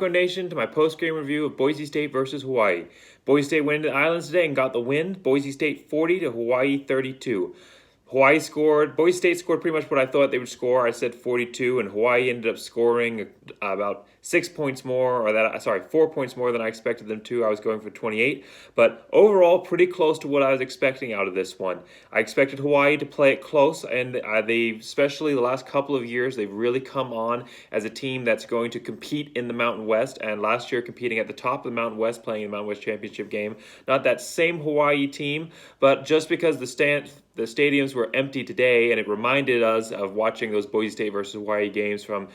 Nation to my post-game review of Boise State versus Hawaii. Boise State went into the Islands today and got the win. Boise State 40 to Hawaii 32. Boise State scored pretty much what I thought they would score. I said 42, and Hawaii ended up scoring about 6 points more, 4 points more than I expected them to. I was going for 28, but overall, pretty close to what I was expecting out of this one. I expected Hawaii to play it close, and especially the last couple of years, they've really come on as a team that's going to compete in the Mountain West, and last year competing at the top of the Mountain West, playing in the Mountain West Championship game. Not that same Hawaii team, but just because the stadiums were empty today, and it reminded us of watching those Boise State versus Hawaii games from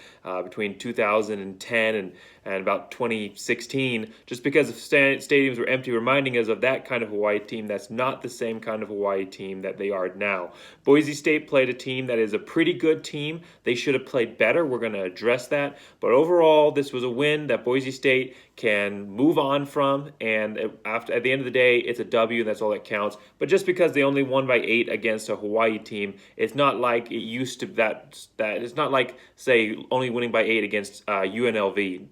between 2010 and about 2016, just because the stadiums were empty, reminding us of that kind of Hawaii team that's not the same kind of Hawaii team that they are now. Boise State played a team that is a pretty good team. They should have played better. We're going to address that. But overall, this was a win that Boise State can move on from, and at the end of the day, it's a W, and that's all that counts. But just because they only won by 8 against a Hawaii team, it's not like it used to. That it's not like, say, only winning by 8 against UNLV.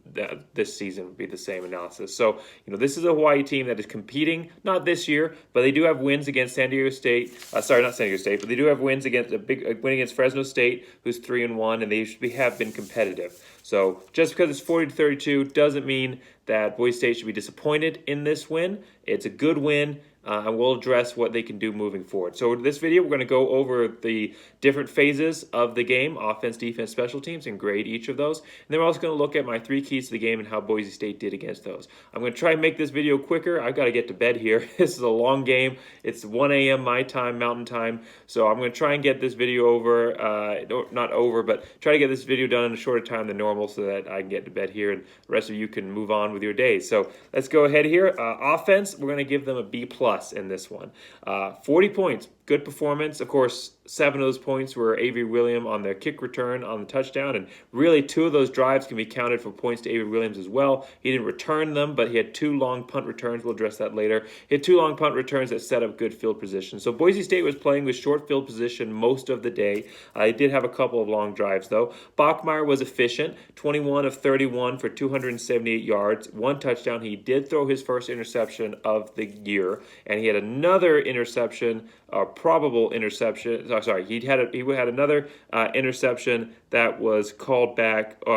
This season would be the same analysis. So, this is a Hawaii team that is competing, not this year, but they do have wins against San Diego State. Not San Diego State, but they do have wins against a win against Fresno State, who's 3-1, and they have been competitive. So just because it's 40-32 doesn't mean that Boise State should be disappointed in this win. It's a good win. And we'll address what they can do moving forward. So in this video, we're going to go over the different phases of the game, offense, defense, special teams, and grade each of those. And then we're also going to look at my 3 keys to the game and how Boise State did against those. I'm going to try and make this video quicker. I've got to get to bed here. This is a long game. It's 1 a.m. my time, Mountain Time. So I'm going to try and get this video try to get this video done in a shorter time than normal so that I can get to bed here and the rest of you can move on with your days. So let's go ahead here. Offense, we're going to give them a B+ in this one. 40 points, good performance. Of course, 7 of those points were Avery Williams on their kick return on the touchdown, and really 2 of those drives can be counted for points to Avery Williams as well. He didn't return them, but he had 2 long punt returns. We'll address that later. He had 2 long punt returns that set up good field position. So Boise State was playing with short field position most of the day. He did have a couple of long drives, though. Bachmeier was efficient, 21 of 31 for 278 yards, 1 touchdown. He did throw his first interception of the year, and he had another interception, probable interception. He had another interception that was called back. He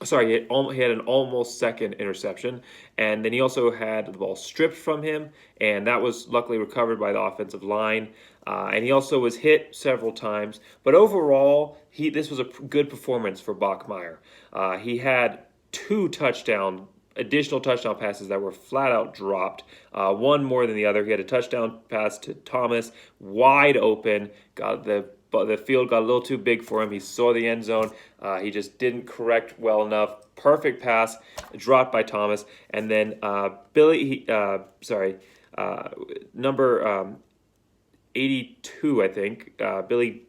had an almost second interception, and then he also had the ball stripped from him, and that was luckily recovered by the offensive line. And he also was hit several times. But overall, this was a good performance for Bachmeier. He had 2 additional touchdown passes that were flat out dropped, one more than the other. He had a touchdown pass to Thomas, wide open. The field got a little too big for him. He saw the end zone. He just didn't correct well enough. Perfect pass, dropped by Thomas. And then number 82, I think, Billy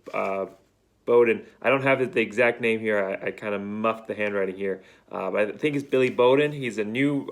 Bowden. I don't have the exact name here. I kind of muffed the handwriting here. But I think it's Billy Bowden. He's a new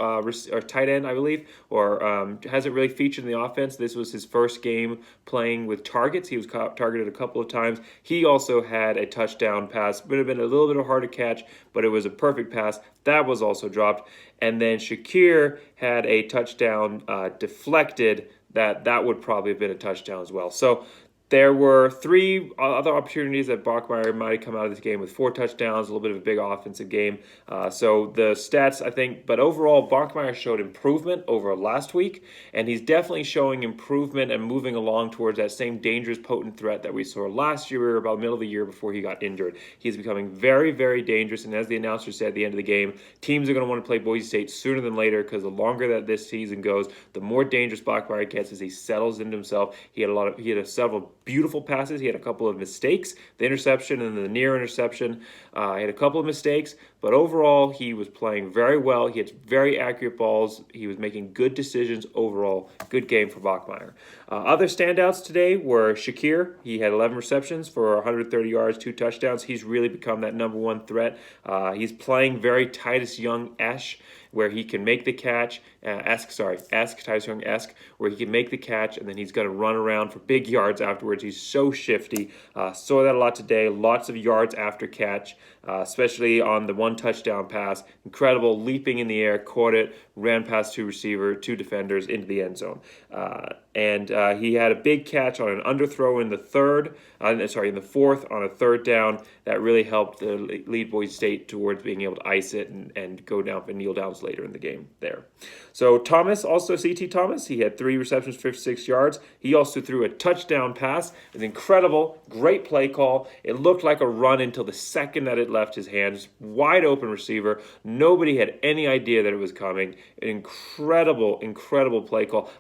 tight end, I believe, or hasn't really featured in the offense. This was his first game playing with targets. He was targeted a couple of times. He also had a touchdown pass. Would have been a little bit hard to catch, but it was a perfect pass. That was also dropped. And then Shakir had a touchdown deflected. That would probably have been a touchdown as well. So there were 3 other opportunities that Bachmeier might have come out of this game with 4 touchdowns, a little bit of a big offensive game. So the stats, I think, but overall, Bachmeier showed improvement over last week, and he's definitely showing improvement and moving along towards that same dangerous, potent threat that we saw last year, about the middle of the year before he got injured. He's becoming very, very dangerous, and as the announcer said at the end of the game, teams are going to want to play Boise State sooner than later because the longer that this season goes, the more dangerous Bachmeier gets as he settles into himself. He had several beautiful passes. He had a couple of mistakes, the interception and the near interception. He had a couple of mistakes, but overall he was playing very well. He had very accurate balls. He was making good decisions overall. Good game for Bachmeier. Other standouts today were Shakir. He had 11 receptions for 130 yards, 2 touchdowns. He's really become that number 1 threat. He's playing very Titus Young-esque, where he can make the catch, Titus Young-esque, where he can make the catch, and then he's going to run around for big yards afterwards. He's so shifty. Saw that a lot today. Lots of yards after catch. especially on the one touchdown pass. Incredible, leaping in the air, caught it, ran past two defenders into the end zone. And he had a big catch on an underthrow in the fourth on a third down that really helped lead Boise State towards being able to ice it and go down for kneel downs later in the game there. So Thomas, also C.T. Thomas, he had 3 receptions, 56 yards. He also threw a touchdown pass. It was incredible, great play call. It looked like a run until the second that it left his hands. Wide open receiver. Nobody had any idea that it was coming. An incredible play call.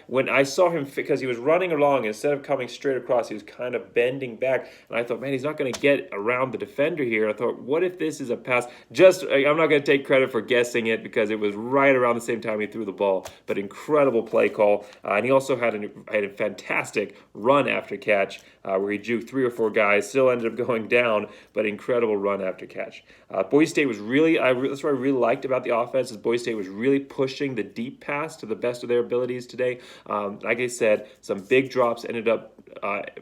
When I saw him, because he was running along, instead of coming straight across, he was kind of bending back, and I thought, man, he's not going to get around the defender here. And I thought, what if this is a pass? I'm not going to take credit for guessing it because it was right around the same time he threw the ball, but incredible play call. And he also had a fantastic run after catch where he juked 3 or 4 guys, still ended up going down, but incredible run after catch. Boise State was that's what I really liked about the offense, is Boise State was really pushing the deep pass to the best of their abilities today. Like I said, some big drops ended up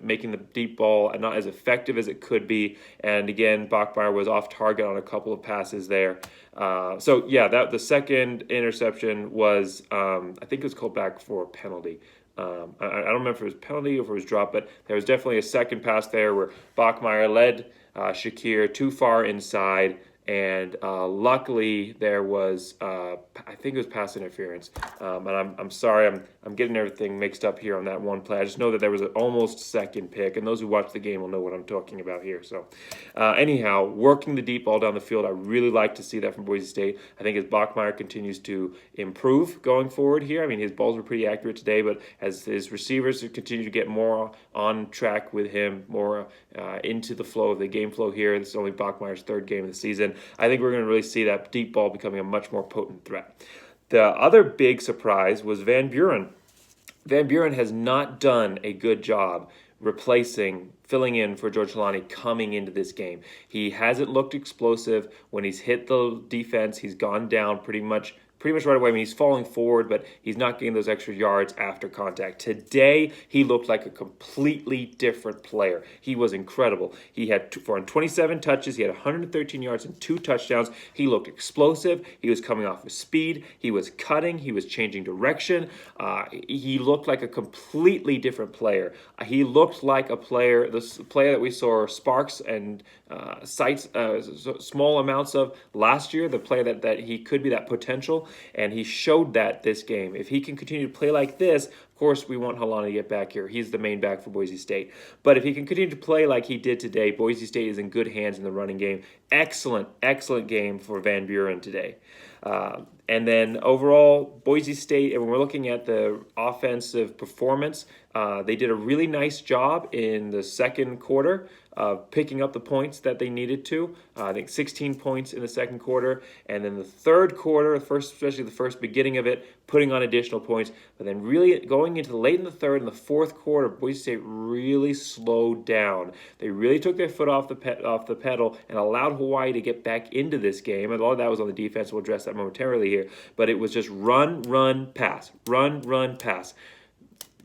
making the deep ball not as effective as it could be. And again, Bachmeier was off target on a couple of passes there. The second interception was, I think it was called back for a penalty. I don't remember if it was penalty or if it was dropped, but there was definitely a second pass there where Bachmeier led Shakir too far inside, and luckily there was, I think it was pass interference. And I'm sorry, I'm getting everything mixed up here on that one play. I just know that there was an almost second pick, and those who watch the game will know what I'm talking about here. So anyhow, working the deep ball down the field, I really like to see that from Boise State. I think as Bachmeier continues to improve going forward here, I mean, his balls were pretty accurate today, but as his receivers continue to get more on track with him, more into the flow of the game flow here, this is only Bachmeier's 3rd game of the season, I think we're going to really see that deep ball becoming a much more potent threat. The other big surprise was Van Buren. Van Buren has not done a good job filling in for George Holani coming into this game. He hasn't looked explosive. When he's hit the defense, he's gone down pretty much right away. I mean, he's falling forward, but he's not getting those extra yards after contact. Today, he looked like a completely different player. He was incredible. He had 27 touches. He had 113 yards and 2 touchdowns. He looked explosive. He was coming off with speed. He was cutting. He was changing direction. He looked like a completely different player. He looked like the player that we saw sparks and small amounts of last year, the player that he could be, that potential. And he showed that this game. If he can continue to play like this, of course, we want Holani to get back here. He's the main back for Boise State. But if he can continue to play like he did today, Boise State is in good hands in the running game. Excellent game for Van Buren today. And then overall, Boise State, and when we're looking at the offensive performance, they did a really nice job in the second quarter of picking up the points that they needed to. I think 16 points in the second quarter. And then the third quarter, especially the first beginning of it, putting on additional points. But then really going into late in the third and the fourth quarter, Boise State really slowed down. They really took their foot off the pedal and allowed Hawaii to get back into this game. And a lot of that was on the defense. We'll address that momentarily here. But it was just run, pass. Run, pass.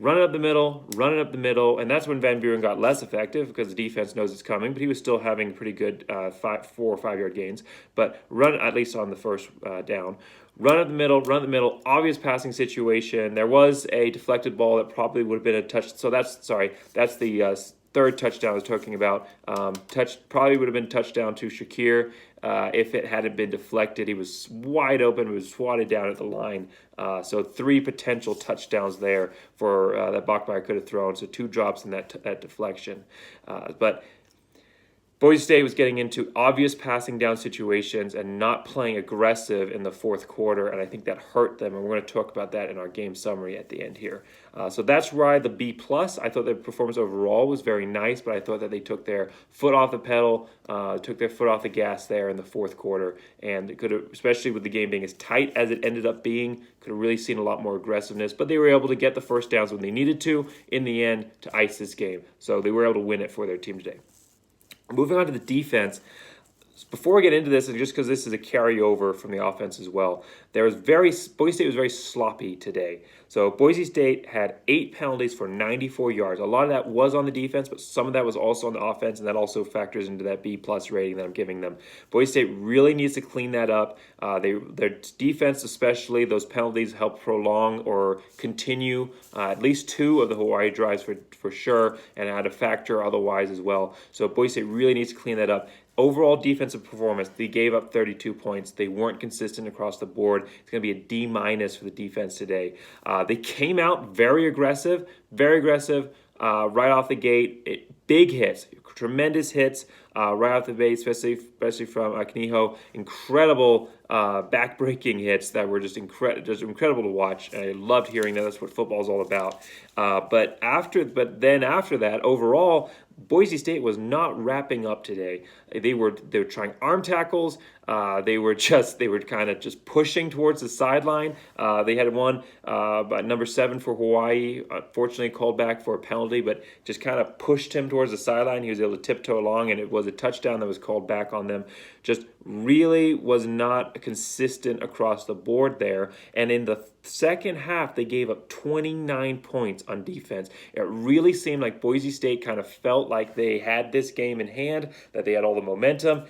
Run it up the middle, and that's when Van Buren got less effective because the defense knows it's coming, but he was still having pretty good 4 or 5 yard gains. But run, at least on the first down. Run up the middle, obvious passing situation. There was a deflected ball that probably would have been a touch. So that's the third touchdown I was talking about. Probably would have been a touchdown to Shakir. If it hadn't been deflected, he was wide open, was swatted down at the line. So 3 potential touchdowns there for that Bachmeier could have thrown. So 2 drops in that deflection. But Boise State was getting into obvious passing down situations and not playing aggressive in the fourth quarter, and I think that hurt them, and we're going to talk about that in our game summary at the end here. So that's why the B+. I thought their performance overall was very nice, but I thought that they took their foot off the pedal, took their foot off the gas there in the fourth quarter, and it could have, especially with the game being as tight as it ended up being, could have really seen a lot more aggressiveness, but they were able to get the first downs when they needed to in the end to ice this game. So they were able to win it for their team today. Moving on to the defense, before we get into this, and just because this is a carryover from the offense as well, Boise State was very sloppy today. So Boise State had 8 penalties for 94 yards. A lot of that was on the defense, but some of that was also on the offense, and that also factors into that B+ rating that I'm giving them. Boise State really needs to clean that up. Their defense, especially, those penalties help prolong or continue at least 2 of the Hawaii drives for sure, and had a factor otherwise as well. So Boise State really needs to clean that up. Overall defensive performance, they gave up 32 points. They weren't consistent across the board. It's going to be a D- for the defense today. They came out very aggressive right off the gate. Big hits, tremendous hits right off the bat, especially from Kaniho. Incredible back-breaking hits that were just incredible to watch. And I loved hearing that. That's what football is all about. But then after that, overall, Boise State was not wrapping up today. They were trying arm tackles. They were kind of just pushing towards the sideline. They had one by number 7 for Hawaii, unfortunately called back for a penalty, but just kind of pushed him towards the sideline. He was able to tiptoe along, and it was a touchdown that was called back on them. Just really was not consistent across the board there. And in the second half, they gave up 29 points on defense. It really seemed like Boise State kind of felt like they had this game in hand, that they had all the momentum,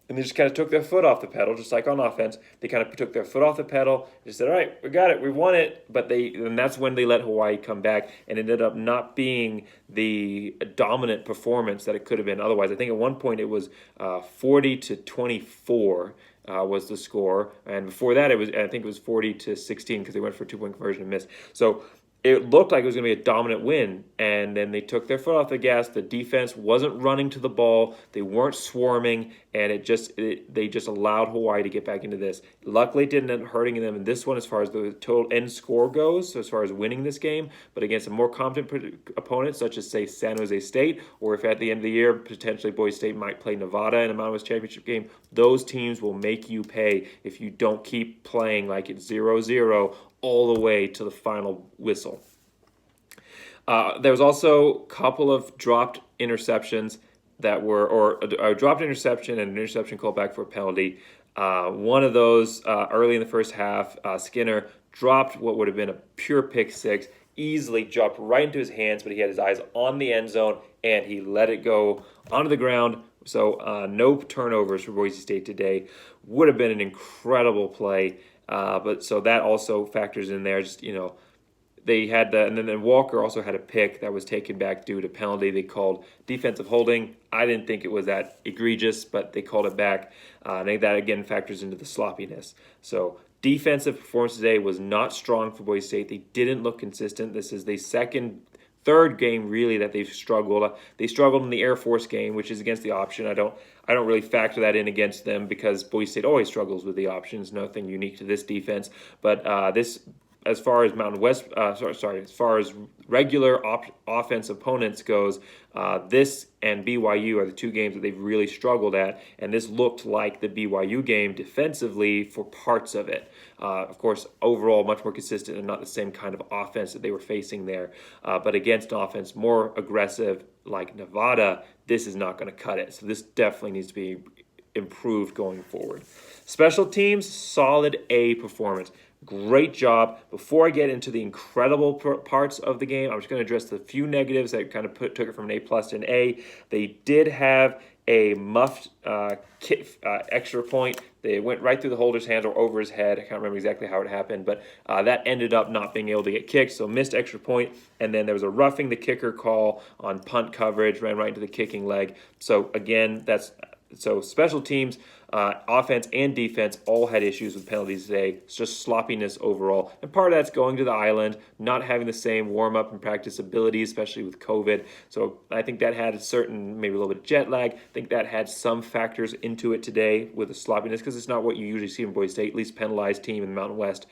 and they just kind of took their foot off the pedal, just like on offense. They kind of took their foot off the pedal and just said, all right, we got it, we won it. And that's when they let Hawaii come back, and ended up not being the dominant performance that it could have been otherwise. I think at one point it was 40-24 was the score, and before that I think it was 40-16 because they went for a 2-point conversion and missed. So it looked like it was going to be a dominant win, and then they took their foot off the gas. The defense wasn't running to the ball. They weren't swarming, and they just allowed Hawaii to get back into this. Luckily, it didn't end up hurting them in this one as far as the total end score goes, so as far as winning this game. But against a more competent opponent, such as, say, San Jose State, or if at the end of the year, potentially Boise State might play Nevada in a Mountain West Championship game, those teams will make you pay if you don't keep playing like it's 0-0 all the way to the final whistle. There was also a couple of dropped interceptions that were, or a dropped interception and an interception called back for a penalty. One of those early in the first half, Skinner dropped what would have been a pure pick six, easily dropped right into his hands, but he had his eyes on the end zone and he let it go onto the ground. So no turnovers for Boise State today. Would have been an incredible play. But so that also factors in there. Just, they had and then Walker also had a pick that was taken back due to penalty. They called defensive holding. I didn't think it was that egregious, but they called it back. I think that again factors into the sloppiness. So defensive performance today was not strong for Boise State. They didn't look consistent. This is the third game really that they've struggled. They struggled in the Air Force game, which is against the option. I don't really factor that in against them because Boise State always struggles with the options. Nothing unique to this defense, but as far as Mountain West, as far as regular offense opponents goes, this and BYU are the two games that they've really struggled at, and this looked like the BYU game defensively for parts of it. Of course, overall, much more consistent and not the same kind of offense that they were facing there. But against offense, more aggressive like Nevada, this is not going to cut it. So this definitely needs to be improved going forward. Special teams, solid A performance. Great job. Before I get into the incredible parts of the game, I'm just going to address the few negatives that kind of took it from an A+ to an A. They did have a muffed extra point. They went right through the holder's hands or over his head. I can't remember exactly how it happened, but that ended up not being able to get kicked, so missed extra point. And then there was a roughing the kicker call on punt coverage, ran right into the kicking leg. So again, so special teams, offense and defense all had issues with penalties today. It's just sloppiness overall. And part of that's going to the island, not having the same warm-up and practice abilities, especially with COVID. So I think that had maybe a little bit of jet lag. I think that had some factors into it today with the sloppiness because it's not what you usually see in Boise State, least penalized team in the Mountain West.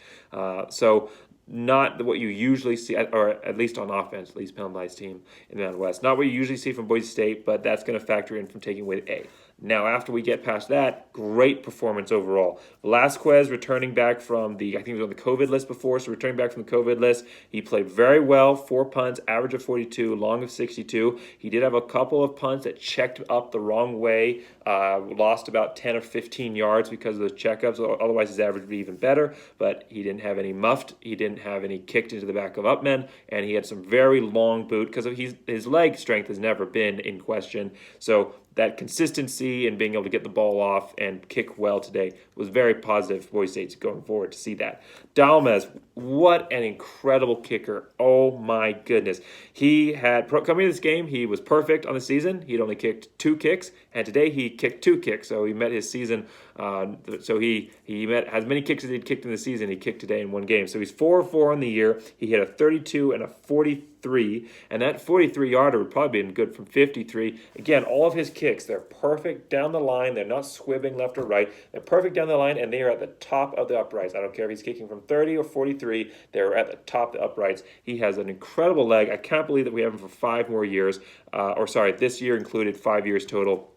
So not what you usually see, or at least on offense, least penalized team in the Mountain West. Not what you usually see from Boise State, but that's going to factor in from taking away the A. Now, after we get past that, great performance overall. Velasquez returning back from I think he was on the COVID list before, so returning back from the COVID list. He played very well, 4 punts, average of 42, long of 62. He did have a couple of punts that checked up the wrong way Lost about 10 or 15 yards because of those checkups. Otherwise, his average would be even better. But he didn't have any muffed. He didn't have any kicked into the back of up men. And he had some very long boot because of his leg strength has never been in question. So that consistency and being able to get the ball off and kick well today was very positive for Boise State going forward to see that. Dalmas, what an incredible kicker. Oh my goodness. He had, coming into this game, he was perfect on the season. He'd only kicked 2 kicks, and today he kicked 2 kicks. So he met his season. So he met as many kicks as he'd kicked in the season. He kicked today in 1 game. So he's 4-4 on the year. He hit a 32 and a 43, and that 43-yarder would probably been good from 53. Again, all of his kicks, they're perfect down the line. They're not swimming left or right. They're perfect down the line, and they are at the top of the uprights. I don't care if he's kicking from 30 or 43. They're at the top of the uprights. He has an incredible leg. I can't believe that we have him for 5 more years. This year included 5 years total.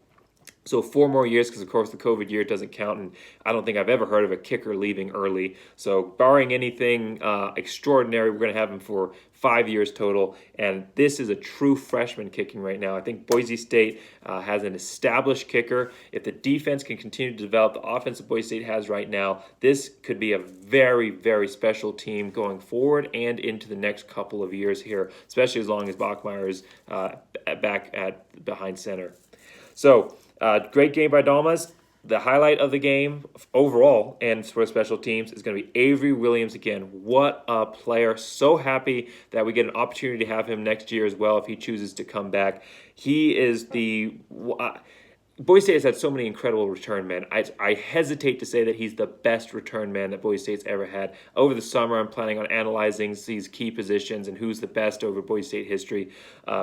So 4 more years because, of course, the COVID year doesn't count, and I don't think I've ever heard of a kicker leaving early. So barring anything extraordinary, we're going to have him for 5 years total, and this is a true freshman kicking right now. I think Boise State has an established kicker. If the defense can continue to develop the offense that Boise State has right now, this could be a very, very special team going forward and into the next couple of years here, especially as long as Bachmeier is back at behind center. So, great game by Dalmas. The highlight of the game overall and for special teams is going to be Avery Williams again. What a player. So happy that we get an opportunity to have him next year as well if he chooses to come back. He is the... Boise State has had so many incredible return men. I hesitate to say that he's the best return man that Boise State's ever had. Over the summer, I'm planning on analyzing these key positions and who's the best over Boise State history.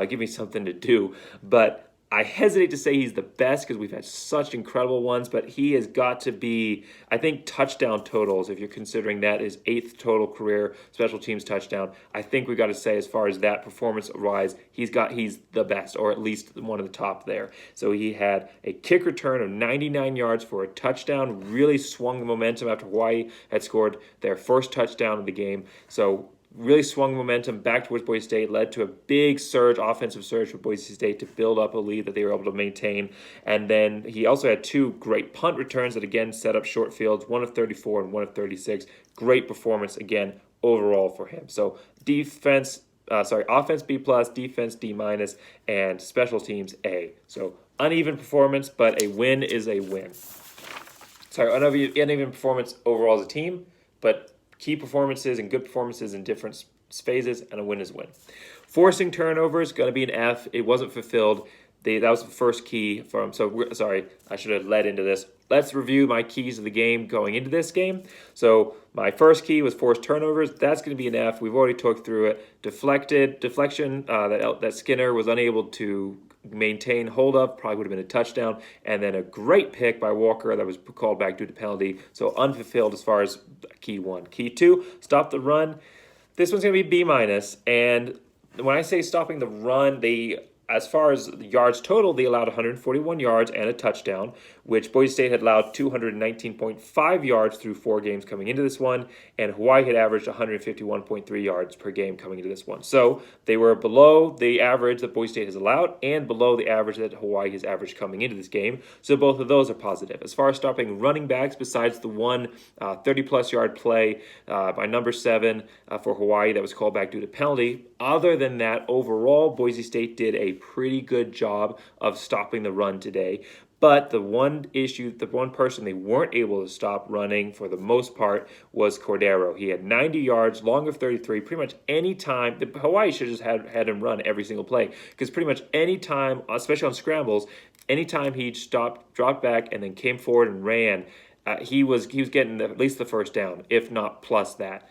Give me something to do. But I hesitate to say he's the best because we've had such incredible ones, but he has got to be, I think, touchdown totals, if you're considering that his 8th total career special teams touchdown. I think we got to say, as far as that performance-wise, he's the best, or at least one of the top there. So he had a kick return of 99 yards for a touchdown, really swung the momentum after Hawaii had scored their first touchdown of the game. So really swung momentum back towards Boise State, led to a big surge, offensive surge for Boise State to build up a lead that they were able to maintain. And then he also had 2 great punt returns that, again, set up short fields, 1 of 34 and 1 of 36. Great performance, again, overall for him. So offense B+, defense D-, and special teams A. So uneven performance, but a win is a win. Uneven performance overall as a team, but key performances and good performances in different phases, and a win is a win. Forcing turnovers, going to be an F. It wasn't fulfilled. That was the first key from. I should have led into this. Let's review my keys of the game going into this game. So my first key was forced turnovers. That's going to be an F. We've already talked through it. Deflection that Skinner was unable to maintain hold up, probably would have been a touchdown, and then a great pick by Walker that was called back due to penalty. So unfulfilled as far as key 1. Key 2, stop the run. This one's going to be B-, and when I say stopping the run, as far as the yards total, they allowed 141 yards and a touchdown, which Boise State had allowed 219.5 yards through 4 games coming into this one, and Hawaii had averaged 151.3 yards per game coming into this one. So they were below the average that Boise State has allowed and below the average that Hawaii has averaged coming into this game. So both of those are positive. As far as stopping running backs, besides the one 30-plus yard play by number 7 for Hawaii that was called back due to penalty, other than that, overall, Boise State did a pretty good job of stopping the run today. But the one person they weren't able to stop running for the most part was Cordero. He had 90 yards, long of 33, pretty much any time. Hawaii should have just had him run every single play, because pretty much any time, especially on scrambles, anytime he stopped, dropped back, and then came forward and ran, he was getting at least the first down, if not plus that.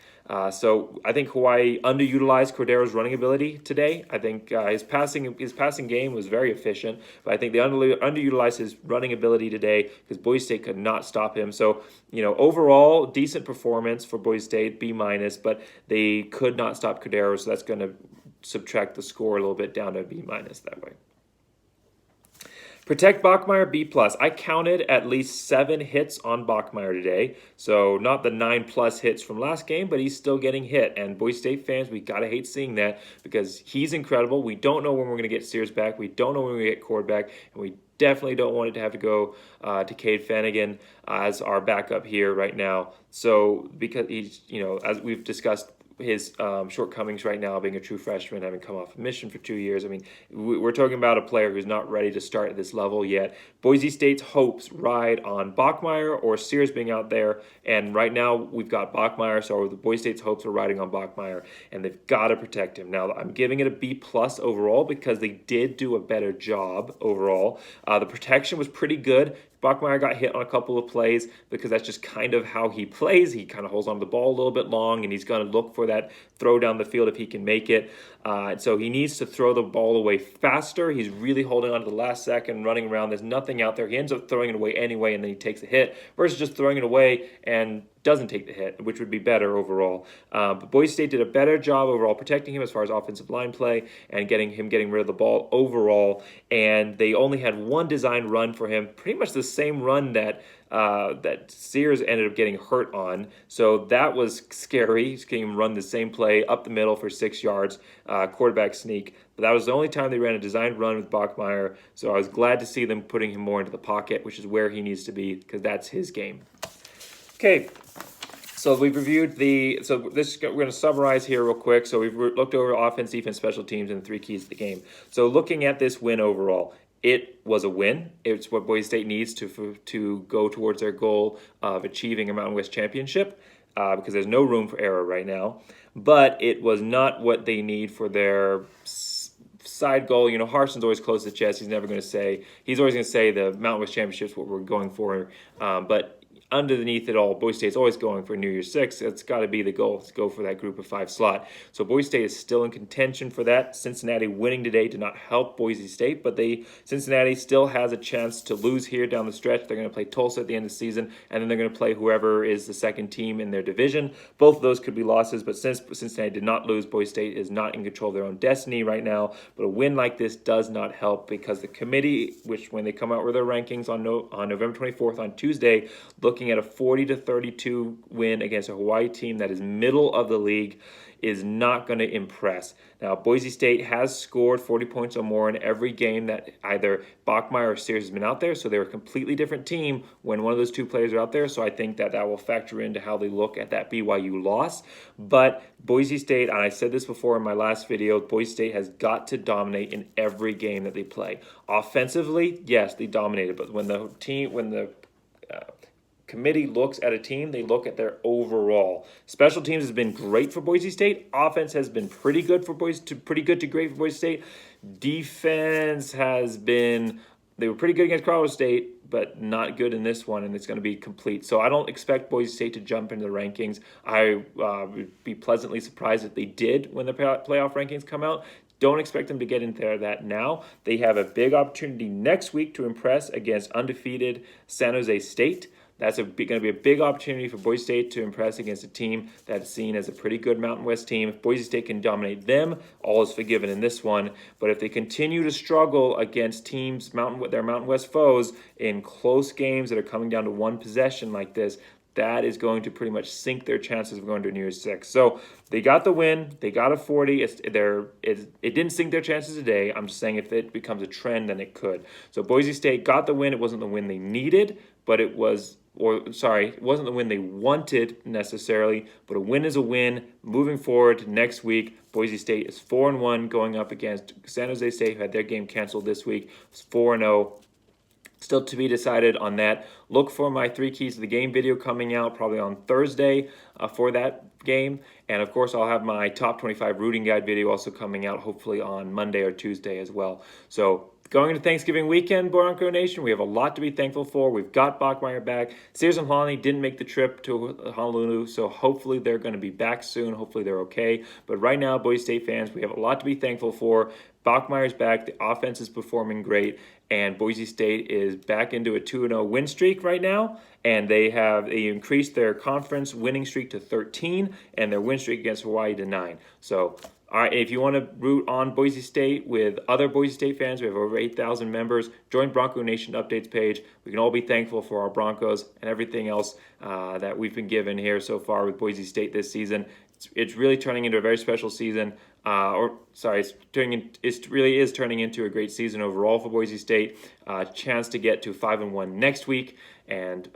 So I think Hawaii underutilized Cordero's running ability today. I think his passing game was very efficient, but I think they underutilized his running ability today because Boise State could not stop him. So, overall, decent performance for Boise State, B-, but they could not stop Cordero, so that's going to subtract the score a little bit down to B- that way. Protect Bachmeier, B+. I counted at least 7 hits on Bachmeier today. So not the 9+ hits from last game, but he's still getting hit. And Boise State fans, we got to hate seeing that because he's incredible. We don't know when we're going to get Sears back. We don't know when we're going to get Cord back. And we definitely don't want it to have to go to Cade Fanigan as our backup here right now. So because he's, as we've discussed, his shortcomings right now, being a true freshman, having come off a mission for 2 years. I mean, we're talking about a player who's not ready to start at this level yet. Boise State's hopes ride on Bachmeier or Sears being out there, and right now we've got Bachmeier, so the Boise State's hopes are riding on Bachmeier, and they've got to protect him. Now, I'm giving it a B+ overall because they did do a better job overall. The protection was pretty good. Bachmeier got hit on a couple of plays because that's just kind of how he plays. He kind of holds on to the ball a little bit long, and he's going to look for that throw down the field if he can make it. So he needs to throw the ball away faster. He's really holding on to the last second, running around. There's nothing out there. He ends up throwing it away anyway, and then he takes a hit versus just throwing it away and doesn't take the hit, which would be better overall. But Boise State did a better job overall protecting him as far as offensive line play and getting rid of the ball overall. And they only had one designed run for him, pretty much the same run that Sears ended up getting hurt on. So that was scary. He's getting him run the same play up the middle for 6 yards, quarterback sneak. But that was the only time they ran a designed run with Bachmeier. So I was glad to see them putting him more into the pocket, which is where he needs to be because that's his game. Okay, so we've reviewed we're going to summarize here real quick. So we've looked over offense, defense, special teams, and the 3 keys of the game. So looking at this win overall, it was a win. It's what Boise State needs to go towards their goal of achieving a Mountain West championship because there's no room for error right now. But it was not what they need for their side goal. Harson's always close to the chest. He's always going to say the Mountain West championship is what we're going for. But underneath it all, Boise State's always going for New Year's Six. It's got to be the goal to go for that group of 5 slot. So Boise State is still in contention for that. Cincinnati winning today did not help Boise State, but Cincinnati still has a chance to lose here down the stretch. They're going to play Tulsa at the end of the season, and then they're going to play whoever is the second team in their division. Both of those could be losses, but since Cincinnati did not lose, Boise State is not in control of their own destiny right now. But a win like this does not help because the committee, which when they come out with their rankings on November 24th on Tuesday, looking at a 40-32 win against a Hawaii team that is middle of the league, is not going to impress. Now, Boise State has scored 40 points or more in every game that either Bachmeier or Sears has been out there, so they're a completely different team when one of those 2 players are out there, so I think that will factor into how they look at that BYU loss. But Boise State, and I said this before in my last video, Boise State has got to dominate in every game that they play. Offensively, yes, they dominated, but when the committee looks at a team, they look at their overall. Special teams has been great for Boise State. Offense has been pretty good to great for Boise State. Defense has been, they were pretty good against Colorado State, but not good in this one, and it's going to be complete. So I don't expect Boise State to jump into the rankings. I would be pleasantly surprised if they did when the playoff rankings come out. Don't expect them to get into that now. They have a big opportunity next week to impress against undefeated San Jose State. That's going to be a big opportunity for Boise State to impress against a team that's seen as a pretty good Mountain West team. If Boise State can dominate them, all is forgiven in this one. But if they continue to struggle against teams, their Mountain West foes, in close games that are coming down to one possession like this, that is going to pretty much sink their chances of going to New Year's Six. So they got the win. They got a 40. It didn't sink their chances today. I'm just saying if it becomes a trend, then it could. So Boise State got the win. It wasn't the win they needed, but it wasn't the win they wanted necessarily, but a win is a win. Moving forward next week, Boise State is 4-1 going up against San Jose State, who had their game canceled this week. It's 4-0. Still to be decided on that. Look for my 3 keys to the game video coming out probably on Thursday for that game. And of course, I'll have my top 25 rooting guide video also coming out hopefully on Monday or Tuesday as well. So going into Thanksgiving weekend, Bronco Nation, we have a lot to be thankful for. We've got Bachmeier back. Sears and Holly didn't make the trip to Honolulu, so hopefully they're going to be back soon. Hopefully they're okay. But right now, Boise State fans, we have a lot to be thankful for. Bachmeier's back. The offense is performing great. And Boise State is back into a 2-0 win streak right now. And they increased their conference winning streak to 13 and their win streak against Hawaii to 9. So, all right, if you want to root on Boise State with other Boise State fans, we have over 8,000 members. Join Bronco Nation updates page. We can all be thankful for our Broncos and everything else that we've been given here so far with Boise State this season. It's really turning into a very special season. It really is turning into a great season overall for Boise State. Chance to get to 5-1 next week, and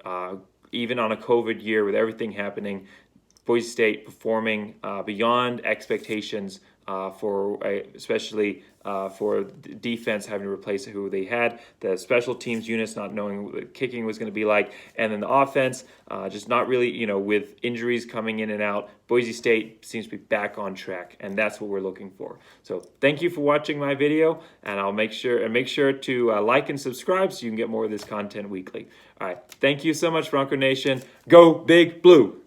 even on a COVID year with everything happening, Boise State performing beyond expectations especially for the defense having to replace who they had, the special teams units not knowing what the kicking was going to be like, and then the offense just not really, with injuries coming in and out. Boise State seems to be back on track, and that's what we're looking for. So thank you for watching my video, and I'll make sure to like and subscribe so you can get more of this content weekly. All right, thank you so much, Bronco Nation. Go Big Blue!